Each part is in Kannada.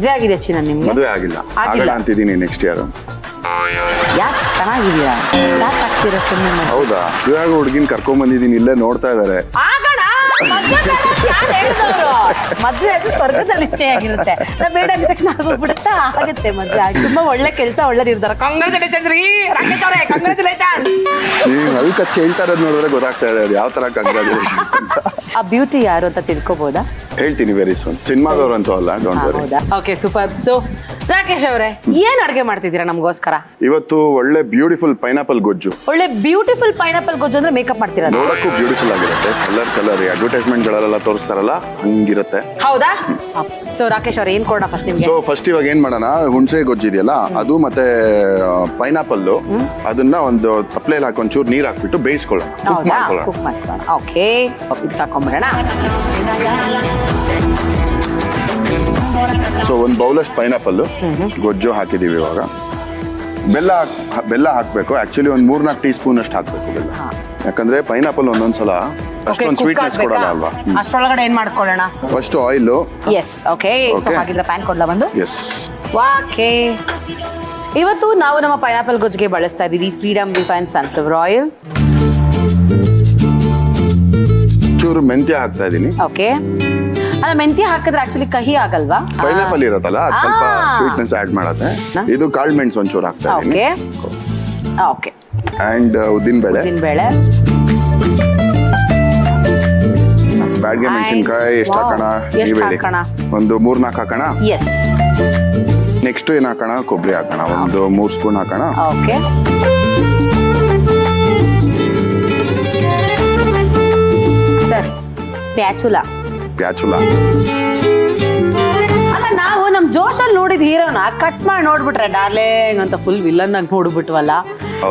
ಮದುವೆ ಆಗಿದೆ ಚಿನ್ನ ನಿಮ್ಗೆ? ಮದುವೆ ಆಗಿಲ್ಲ, ಆಗಲ್ಲ ಅಂತಿದ್ದೀನಿ ನೆಕ್ಸ್ಟ್ ಇಯರ್. ಯಾಕೆ ಚೆನ್ನಾಗಿದ್ದೀರಾ? ಯಾಕೆ ಆಗ್ತೀರಾ ಸುಮ್ಮನೆ? ಹೌದಾ, ಇವಾಗ ಹುಡುಗಿನ ಕರ್ಕೊಂಡ್ ಬಂದಿದ್ದೀನಿ, ಇಲ್ಲೇ ನೋಡ್ತಾ ಇದಾರೆ. ಮದ್ವೆ ಅದು ಸ್ವರ್ಗದಲ್ಲಿ ಇಚ್ಛೆ ಆಗಿರುತ್ತೆ. ಬೇಡ ಅಂದ ತಕ್ಷಣ ಆಗೋಗ್ಬಿಡುತ್ತಾ? ಆಗುತ್ತೆ ಮದ್ವೆ ಆಗಿ. ತುಂಬಾ ಒಳ್ಳೆ ಕೆಲಸ, ಒಳ್ಳೆ ನಿರ್ಧಾರ. ಕಂಗ್ರಾಚುಲೇಷನ್ಸ್ ರೀ ರಾಕೇಶ್ ಅವರೇ, ಕಂಗ್ರಾಚುಲೇಷನ್. ನೀವು ಅಲ್ಲಿ ಕಚ್ಚಿ ಹೇಳ್ತಾ ಇರೋದು ನೋಡಿದ್ರೆ ಗೊತ್ತಾಗ್ತಾ ಇದೆ ಅದು ಯಾವ ತರ ಕಂಗ್ರಾಚುಲೇಷನ್. ಆ ಬ್ಯೂಟಿ ಯಾರು ಅಂತ ತಿಳ್ಕೊಬೋದಾ? ಹೇಳ್ತೀನಿ ವೆರಿ ಸೂನ್. ಸಿನಿಮಾದವ್ರು ಅಂತೂ ಅಲ್ಲ, don't worry. Okay, super. So Rakesh ಅವರೇ, ಏನ್ ಅಡ್ಗೆ ಮಾಡ್ತಿದ್ದೀರಾ ನಮಗೋಸ್ಕರ? ಇವತ್ತು ಒಳ್ಳೆ ಬ್ಯೂಟಿಫುಲ್ ಪೈನಾಪಲ್ ಗೊಜ್ಜು. ಒಳ್ಳೆ ಬ್ಯೂಟಿಫುಲ್ ಪೈನಾಪಲ್ ಗೊಜ್ಜು ಅಂದ್ರೆ ಮೇಕಪ್ ಮಾಡ್ತೀರಾ? ನೋಡಕ್ಕೂ ಬ್ಯೂಟಿಫುಲ್ ಆಗಿರುತ್ತೆ. ಕಲರ್ ಅಡ್ವರ್ಟೈಸ್ಮೆಂಟ್ ಗಳಲ್ಲೆಲ್ಲ ತೋರಿಸ್ತಾರಲ್ಲ ಹಂಗಿರುತ್ತೆ. ಹೌದಾ? ಸೊ ರಾಕೇಶ್ ಅವ್ರೆ, ಏನ್ ಕೊಡೋಣ ಫಸ್ಟ್ ನಿಮ್ಗೆ? ಸೊ ಫಸ್ಟ್ ಇವಾಗ ಏನ್ ಮಾಡೋಣ, ಹುಣಸೆ ಗೊಜ್ಜು ಇದೆಯಲ್ಲ ಅದು ಮತ್ತೆ ಪೈನಾಪಲ್ ಅದನ್ನ ಒಂದು ತಪ್ಪಲೆಯಲ್ಲಿ ಹಾಕಿ ಒಂಚೂರು ನೀರ್ ಹಾಕ್ಬಿಟ್ಟು ಬೇಯಿಸ್ಕೊಳ್ಳೋಣ, ಕುಕ್ ಮಾಡ್ಕೊಳ್ಳೋಣ. ಓಕೆ, ಇದು ಹಾಕೊಂಡ್ಬಿಡೋಣ. ಸೊ ಒಂದು ಬೌಲಷ್ಟು ಪೈನಾಪಲ್ ಗೊಜ್ಜು ಹಾಕಿದೀವಿ. ಇವಾಗ ಬೆಲ್ಲ ಹಾಕ್ಬೇಕು. ಆಕ್ಚುಲಿ ಒಂದು 3-4 ಟೀ ಸ್ಪೂನ್ ಅಷ್ಟು ಹಾಕ್ಬೇಕು ಬೆಲ್ಲ, ಯಾಕಂದ್ರೆ ಪೈನಾಪಲ್ ಒಂದೊಂದ್ಸಲ ಅಷ್ಟೊಂದು ಸ್ವೀಟ್ನೆಸ್ ಕೊಡಲ್ಲ ಅಲ್ವಾ. ಅಷ್ಟರೊಳಗಡೆ ಏನ್ ಮಾಡ್ಕೊಳ್ಳೋಣ? First oil. Yes, okay. So ಹಾಗಿದ್ರೆ ಪ್ಯಾನ್ ಕೊಡ್ಲಾ ಒಂದು? ಎಸ್. ಓಕೆ, ಇವತ್ತು ನಾವು ನಮ್ಮ ಪೈನಾಪಲ್ ಗೊಜ್ಜಿಗೆ ಬಳಸ್ತಾ ಇದೀವಿ ಫ್ರೀಡಮ್ ರಿಫೈನ್ ಸನ್ಫ್ಲವರ್ ಆಯಿಲ್. ಚೂರು ಮೆಂತ್ಯ ಹಾಕ್ತಾ ಇದೀನಿ. ಓಕೆ, ಅಲ್ಲ ಮೆಂತ್ಯ ಹಾಕಿದ್ರೆ ಆಕ್ಚುಲಿ ಕಹಿ ಆಗಲ್ವಾ? ಪೈನಾಪಲ್ ಇರುತ್ತಲ್ಲ, ಅದು ಸ್ವಲ್ಪ ಸ್ವೀಟ್ನೆಸ್ ಆಡ್ ಮಾಡುತ್ತೆ. ಇದು ಕಾಳು ಮೆಣಸು ಒಂಚೂರು ಹಾಕ್ತಾ ಇದೀನಿ. ಓಕೆ, ಅಂಡ್ ಉದ್ದಿನ ಬೇಳೆ. ಬ್ಯಾಡ್ಗೆ ಮೆಣಸಿನ್ಕಾಯಿ ಎಷ್ಟು ಹಾಕೋಣ ನೀವು ಹೇಳಿ? ಒಂದು 3-4 ಹಾಕೋಣ. ಎಸ್. ನೆಕ್ಸ್ಟ್ ಏನ್ ಹಾಕೋಣ? ಕೊಬ್ಬರಿ ಹಾಕೋಣ, ಒಂದು 3 ಸ್ಪೂನ್ ಹಾಕೋಣ. Okay, spatula. ಅಲ್ಲ, ನಾವು ನಮ್ ಜೋಶಲ್ಲಿ ನೋಡಿದ ಹೀರೋನ ಕಟ್ ಮಾಡಿ ನೋಡ್ಬಿಟ್ರೆ ಡಾರ್ಲಿಂಗ್ ಅಂತ ಫುಲ್ ವಿಲನ್ ಆಗಿ ನೋಡ್ಬಿಟ್ವಲ್ಲ.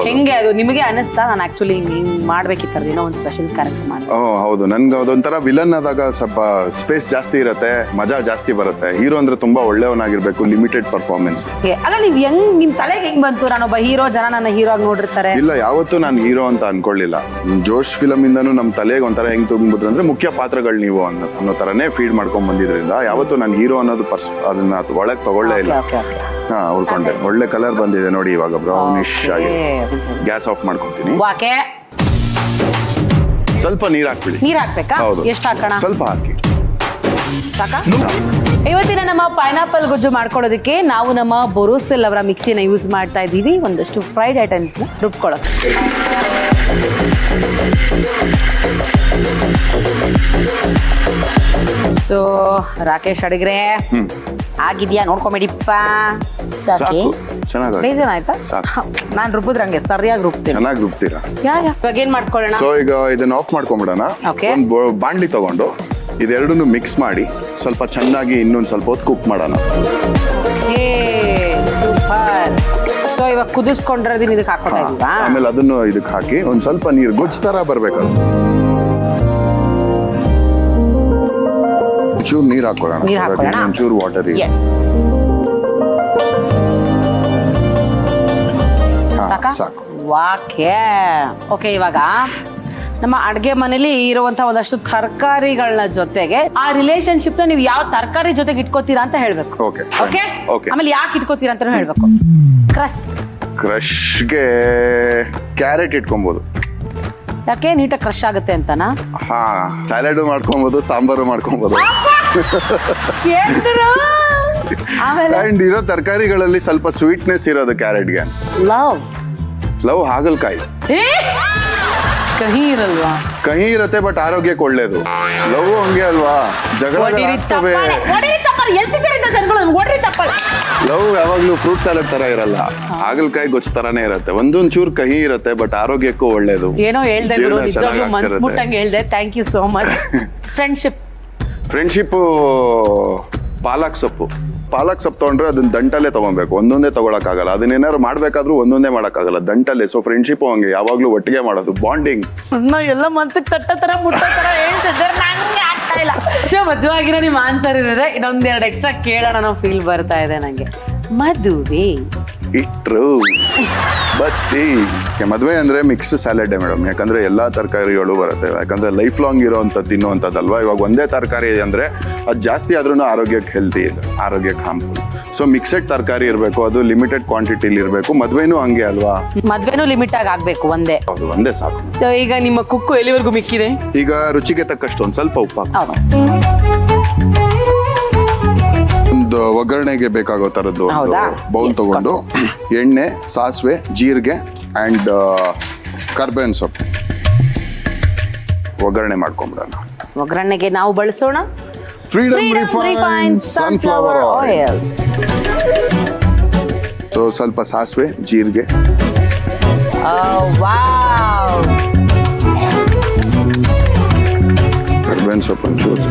ಹೆಂಗೆ ಅದು ನಿಮಗೆ ಅನಿಸ್ತಾ? ನಾನು ಆಕ್ಚುಲಿ ಹಿಂಗ್ ಮಾಡ್ಬೇಕಿತ್ತು, ಏನೋ ಒಂದು ಸ್ಪೆಷಲ್ ಕ್ಯಾರೆಕ್ಟರ್ ಮಾಡಿ. ಹೌದು, ನನ್ಗೆ ಅದೊಂಥರ ವಿಲನ್ ಆದಾಗ ಸ್ವಲ್ಪ ಸ್ಪೇಸ್ ಜಾಸ್ತಿ ಇರುತ್ತೆ, ಮಜಾ ಜಾಸ್ತಿ ಬರುತ್ತೆ. ಹೀರೋ ಅಂದ್ರೆ ತುಂಬಾ ಒಳ್ಳೆಯವನಾಗಿರ್ಬೇಕು, ಲಿಮಿಟೆಡ್ ಪರ್ಫಾರ್ಮೆನ್ಸ್. ಅಲ್ಲ, ನೀವ್ ಹೆಂಗ್ ನಿಮ್ ತಲೆಗೆ ಹೆಂಗ್ ಬಂತು ನಾನೊಬ್ಬ ಹೀರೋ, ಜನ ನನ್ನ ಹೀರೋ ಆಗಿ ನೋಡಿರ್ತಾರೆ? ಇಲ್ಲ, ಯಾವತ್ತೂ ನಾನು ಹೀರೋ ಅಂತ ಅನ್ಕೊಳ್ಳಿಲ್ಲ. ಜೋಶ್ ಫಿಲಮ್ ಇಂದನೂ ನಮ್ ತಲೆಗೆ ಒಂಥರ ಹೆಂಗ್ ತುಂಬಿದ್ರು ಅಂದ್ರೆ ಮುಖ್ಯ ಪಾತ್ರಗಳು ನೀವು ಅನ್ನೋ ತರನೇ ಫೀಡ್ ಮಾಡ್ಕೊಂಡ್ ಬಂದಿದ್ರಿಂದ ಯಾವತ್ತೂ ನಾನು ಹೀರೋ ಅನ್ನೋದು ಅದನ್ನ ಒಳಗ್ ತಗೊಳ್ಳೇ ಇಲ್ಲ. ಉಳ್ಕೊಂಡೆ. ಒಳ್ಳೆ ಕಲರ್ ಬಂದಿದೆ ನೋಡಿ ಇವಾಗ, ಬ್ರೌನಿಶ್ ಆಗಿ. ಗ್ಯಾಸ್ ಆಫ್ ಮಾಡ್ಕೊಂತೀನಿ. ಸ್ವಲ್ಪ ನೀರ್ ಹಾಕ್ಬಿಡಿ. ನೀರ್ ಹಾಕ್ಬೇಕಾ? ಹೌದು. ಎಷ್ಟು ಹಾಕೋಣ? ಸ್ವಲ್ಪ ಹಾಕಿ ಸಾಕಾ? ಇವತ್ತಿನ ನಮ್ಮ ಪೈನಾಪಲ್ ಗೊಜ್ಜು ಮಾಡ್ಕೊಳ್ಳೋದಕ್ಕೆ ನಾವು ನಮ್ಮ ಬೋರೋಸಿಲ್ ಅವರ ಮಿಕ್ಸಿನ ಯೂಸ್ ಮಾಡ್ತಾ ಇದ್ದೀವಿ. ಒಂದಷ್ಟು ಫ್ರೈಡ್ ಐಟಮ್ಸ್ ನ ರುಬ್ಕೊಳ್ಳೋಕೆ. ಸೊ ರಾಕೇಶ್ ಅಡಿಗ್ರೆ ಆಗಿದ್ಯಾ ನೋಡ್ಕೊಂಬಿಡಿಪ್ಪ. ಸಾಕಿ ಬೇಜಾನ್ ಆಯ್ತಾ? ನಾನ್ ರುಬ್ಬಿದ್ರಂಗೆ ಸರಿಯಾಗಿ ರುಬ್ತೀನಿ. ಚೆನ್ನಾಗಿ ರುಬ್ತೀರಾ? ಇವಾಗ ಏನ್ ಮಾಡ್ಕೊಳ್ಳೋಣ? ಸೊ ಈಗ ಇದನ್ನ ಆಫ್ ಮಾಡ್ಕೊಂಡ್ಬಿಡೋಣ. ಒಂದು ಬಾಂಡ್ಲಿ ತಗೊಂಡು ಇದೆರಡನ್ನು ಮಿಕ್ಸ್ ಮಾಡಿ ಸ್ವಲ್ಪ ಚೆನ್ನಾಗಿ ಇನ್ನೊಂದು ಸ್ವಲ್ಪ ಹೊತ್ತು ಕುಕ್ ಮಾಡೋಣ. ಸೂಪರ್. ಸೊ ಇವಾಗ ಕುದಿಸ್ಕೊಂಡಿರೋದನ್ನ ಇದಕ್ಕೆ ಹಾಕೋತಾ ಇದೀವಾ? ಆಮೇಲೆ ಅದನ್ನು ಇದಕ್ಕೆ ಹಾಕಿ ಒಂದ್ ಸ್ವಲ್ಪ ನೀರು ಗೊಜ್ಜು ತರ ಬರ್ಬೇಕದು. ಒಂಚೂರು ನೀರು ಹಾಕೊಳ್ಳೋಣ. ಒಂಚೂರು ವಾಟರ್. ಸಾಕು. ಓಕೆ, ಇವಾಗ ನಮ್ಮ ಅಡ್ಗೆ ಮನೇಲಿ ಇರುವಂತಹ ಒಂದಷ್ಟು ತರಕಾರಿಗಳ ಜೊತೆಗೆ ಆ ರಿಲೇಶನ್ಶಿಪ್ ನ ನೀವು ಯಾವ ತರಕಾರಿ ಜೊತೆಗೆ ಇಟ್ಕೋತೀರಾ ಅಂತ ಹೇಳ್ಬೇಕು. ಓಕೆ, ಆಮೇಲೆ ಯಾಕೆ ಇಟ್ಕೋತೀರಾ ಅಂತ ಹೇಳ್ಬೇಕು. ಕ್ರಶ್ಗೆ ಕ್ಯಾರೆಟ್ ಇಟ್ಕೊಬಹುದು. ಯಾಕೆ? ನೀಟಾಗಿ ಕ್ರಶ್ ಆಗುತ್ತೆ ಅಂತನಾ? ಹಾ, ಸ್ಯಾಲಡ್ ಮಾಡ್ಕೊಬಹುದು, ಸಾಂಬಾರು ಮಾಡ್ಕೊಬಹುದು. ಅಂಡ್ ಇರೋ ತರಕಾರಿಗಳಲ್ಲಿ ಸ್ವಲ್ಪ ಸ್ವೀಟ್ನೆಸ್ ಇರೋದು ಕ್ಯಾರೆಟ್ಗೆ. ಲವ್ ಹಾಗಲ್ಕಾಯಿ ಕಹಿ ಇರಲ್ವಾ? ಕಹಿ ಇರುತ್ತೆ, ಬಟ್ ಆರೋಗ್ಯಕ್ಕೆ ಒಳ್ಳೇದು. ಲವ್ ಹಂಗೆ ಅಲ್ವಾ, ಜಗಳಗಳಾಗ್ತವೆ. ಲವ್ ಯಾವಾಗ್ಲೂ ಫ್ರೂಟ್ ಸಲಾಡ್ ತರ ಇರಲ್ಲ, ಹಾಗಲ್ಕಾಯಿ ಗೊಜ್ಜು ತರಾನೇ ಇರುತ್ತೆ. ಒಂದೊಂದ್ ಚೂರು ಕಹಿ ಇರುತ್ತೆ, ಬಟ್ ಆರೋಗ್ಯಕ್ಕೂ ಒಳ್ಳೇದು. ಏನೋ ಹೇಳ್ದೆ, ಮನ್ಸ್ಬಿಟ್ಟಂಗೆ ಹೇಳ್ದೆ. Thank you so much. Friendship ಪಾಲಕ್ ಸೊಪ್ಪು ತಗೊಂಡ್ರೆ ಅದನ್ನ ದಂಟಲ್ಲೇ ತಗೊಬೇಕು, ಒಂದೊಂದೇ ತಗೊಳಕ್ಕಾಗಲ್ಲ. ಅದನ್ನೇನಾದ್ರು ಮಾಡ್ಬೇಕಾದ್ರೂ ಒಂದೊಂದೇ ಮಾಡಕ್ಕಾಗಲ್ಲ, ದಂಟಲ್ಲೇ. ಸೊ ಫ್ರೆಂಡ್ಶಿಪ್ ಹಂಗೆ ಯಾವಾಗ್ಲೂ ಒಟ್ಟಿಗೆ ಮಾಡೋದು, ಬಾಂಡಿಂಗ್. ಎಲ್ಲ ಮನ್ಸಿಗೆ ತಟ್ಟ ತರ ಮುಟ್ಟ ತರ ಹೇಳ್ತಿದ್ದಾರೆ, ನಂಗೆ ಆಗ್ತಾ ಇಲ್ಲ. ಮಜವಾಗಿರೋ ನಿಮ್ ಆನ್ಸರ್ ಇರೋದೆ. ಇನ್ನೊಂದೆರಡು ಎಕ್ಸ್ಟ್ರಾ ಕೇಳೋಣ ನಾವು ಫೀಲ್ ಬರ್ತಾ ಇದೆ ನಂಗೆ. ಮದುವೆ ಇಟ್ರು ಬತ್ತಿ ಮದುವೆ ಅಂದ್ರೆ ಮಿಕ್ಸ್ ಸ್ಯಾಲಡ್ ಮೇಡಮ್, ಯಾಕಂದ್ರೆ ಎಲ್ಲಾ ತರಕಾರಿಗಳು ಬರುತ್ತೆ. ಯಾಕಂದ್ರೆ ಲೈಫ್ ಲಾಂಗ್ ಇರೋವಂಥದ್ದು ತಿನ್ನುವಂಥದ್ದಲ್ವಾ. ಇವಾಗ ಒಂದೇ ತರಕಾರಿ ಅಂದ್ರೆ ಅದು ಜಾಸ್ತಿ ಆದ್ರೂ ಆರೋಗ್ಯಕ್ಕೆ ಹೆಲ್ತಿ ಇಲ್ಲ, ಆರೋಗ್ಯಕ್ಕೆ ಹಾರ್ಮ್ಫುಲ್. ಸೊ ಮಿಕ್ಸೆಡ್ ತರಕಾರಿ ಇರಬೇಕು, ಅದು ಲಿಮಿಟೆಡ್ ಕ್ವಾಂಟಿಟಿಲಿ ಇರಬೇಕು. ಮದ್ವೆನೂ ಹಂಗೆ ಅಲ್ವಾ, ಮದ್ವೆನೂ ಲಿಮಿಟ್ ಆಗಿ ಆಗ್ಬೇಕು ಒಂದೇ. ಹೌದು, ಒಂದೇ ಸಾಕು. So, ಈಗ ನಿಮ್ಮ ಕುಕ್ಕು ಎಲ್ಲಿವರೆಗೂ ಮಿಕ್ಕಿದೆ? ಈಗ ರುಚಿಗೆ ತಕ್ಕಷ್ಟು ಒಂದ್ ಸ್ವಲ್ಪ ಉಪ್ಪು ಹಾಕು. ಹೌದು. ಒಂದು ಒಗ್ಗರಣೆಗೆ ಬೇಕಾಗೋ ತರದ್ದು ಒಂದು ಹೌದಾ? ಬೌಲ್ Yes, ತಗೊಂಡು ಎಣ್ಣೆ, ಸಾಸಿವೆ, ಜೀರಿಗೆ ಅಂಡ್ ಕರ್ಬೇವಿನ ಸೊಪ್ಪು ಒಗ್ಗರಣೆ ಮಾಡ್ಕೊಂಡ್ಬಿಡೋಣ. ಒಗ್ಗರಣೆಗೆ ನಾವು ಬಳಸೋಣ freedom refined sunflower oil. So ಸ್ವಲ್ಪ ಸಾಸಿವೆ, ಜೀರಿಗೆ, ವಾವ್, ಕರ್ಬೇವಿನ ಸೊಪ್ಪು ಒಂಚೂರು